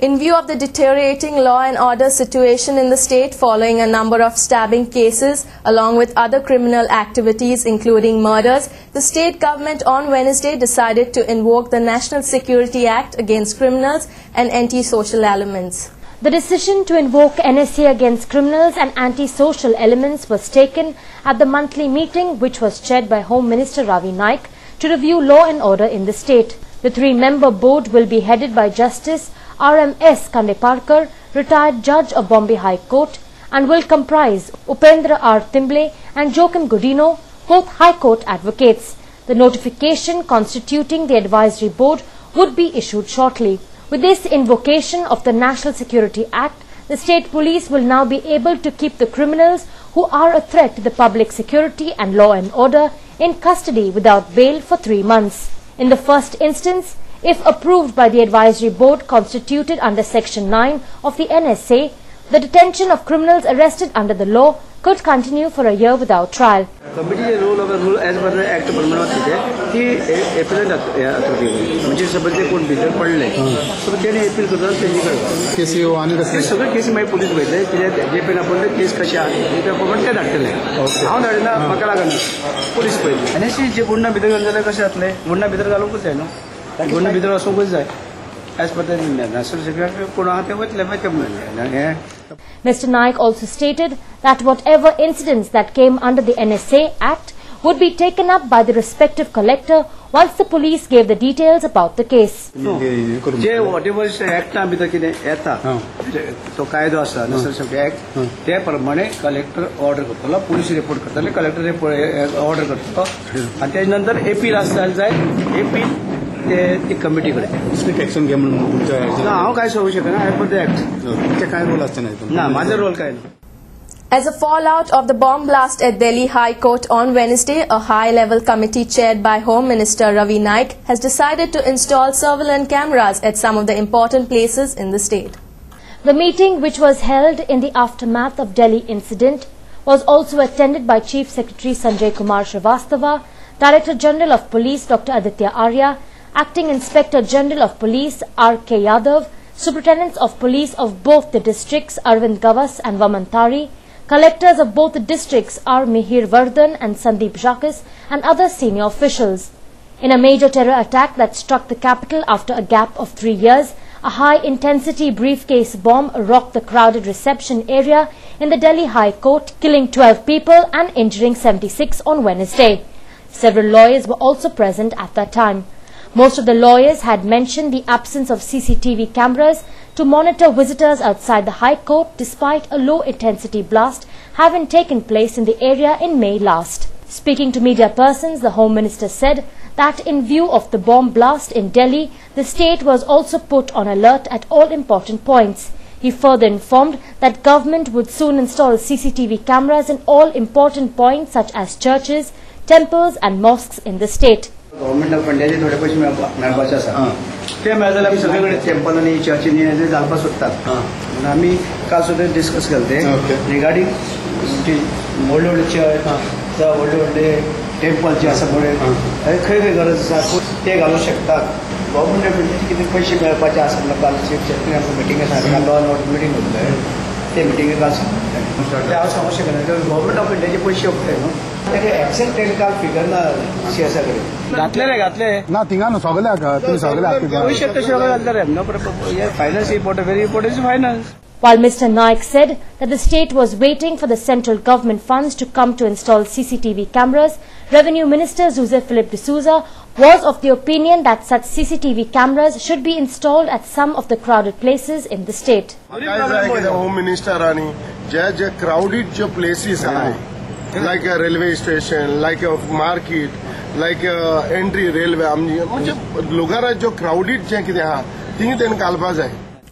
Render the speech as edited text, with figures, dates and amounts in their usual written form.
In view of the deteriorating law and order situation in the state following a number of stabbing cases along with other criminal activities including murders, the state government on Wednesday decided to invoke the National Security Act against criminals and anti-social elements. The decision to invoke NSA against criminals and anti-social elements was taken at the monthly meeting which was chaired by Home Minister Ravi Naik to review law and order in the state. The three-member board will be headed by Justice R.M.S. Kandeparkar, retired judge of Bombay High Court, and will comprise Upendra R. Timble and Joachim Godino, both High Court advocates. The notification constituting the advisory board would be issued shortly. With this invocation of the National Security Act, the state police will now be able to keep the criminals who are a threat to the public security and law and order in custody without bail for 3 months. In the first instance, if approved by the advisory board constituted under Section 9 of the NSA, the detention of criminals arrested under the law could continue for a year without trial. Committee rule as per the Act Mr. Naik also stated that whatever incidents that came under the NSA Act would be taken up by the respective collector once the police gave the details about the case. Whatever is Act to कायदो आसा National Security Act त्या प्रमाणे collector order करतो, police report करतो, collector order करतो, आणि त्यानंतर appeal असायला जाय, appeal ते committee कडे. Strict action घ्या म्हणून तुमच्या ना हाव काय सांगू शकना, as per the Act. तुमचा काय रोल असतं नाही? ना माझा रोल काय नाही. As a fallout of the bomb blast at Delhi High Court on Wednesday, a high-level committee chaired by Home Minister Ravi Naik has decided to install surveillance cameras at some of the important places in the state. The meeting, which was held in the aftermath of Delhi incident, was also attended by Chief Secretary Sanjay Kumar Srivastava, Director General of Police Dr. Aditya Arya, Acting Inspector General of Police R.K. Yadav, Superintendents of Police of both the districts Arvind Gawas and Vamantari, collectors of both the districts R. Mihir Vardhan and Sandeep Jacques, and other senior officials. In a major terror attack that struck the capital after a gap of 3 years, a high-intensity briefcase bomb rocked the crowded reception area in the Delhi High Court, killing 12 people and injuring 76 on Wednesday. Several lawyers were also present at that time. Most of the lawyers had mentioned the absence of CCTV cameras to monitor visitors outside the High Court despite a low-intensity blast having taken place in the area in May last. Speaking to media persons, the Home Minister said that in view of the bomb blast in Delhi, the state was also put on alert at all important points. He further informed that government would soon install CCTV cameras in all important points such as churches, temples and mosques in the state. Government of India थोडे पैसे मिळवायचे असतात ते मिळाले आम्ही सगळीकडे temple आणि चर्चनी हे जालपा सुटतात म्हणून आम्ही काल सुद्धा डिस्कस केले रिगार्डिंग व्हडले चर्च व्हडले टेम्पलचे असं म्हणून खंय खंय गरज आसा ते घालू शकतात गव्हर्मेंट ऑफ इंडियाचे किती पैसे मिळपाचे आसा म्हणून काल चीफ सेक्रेटरी मिटींग आसा लॉ अँड ऑर्डर मिटींग होतले ते मिटींगेक काल सांगले हांव सांगू शकना गव्हर्मेंट ऑफ इंडियाचे पयशे होतले न्हू त्याचे एक्सेल टेक्निकल फिगर ना सीएसआर कडे घातले ना थिंगा न्हू सगळे तुम्ही सगळे भविष्य तशें घालतले no finance important very important is finance. While Mr. Naik said that the state was waiting for the central government funds to come to install CCTV cameras, Revenue Minister Jose Philip D'Souza was of the opinion that such CCTV cameras should be installed at some of the crowded places in the state. Home Minister Rani, crowded places like a railway station, like a market, like a entry railway, म्हणजे लोकांना जो crowded जे कितें आहा ती तेन घालपा जाय.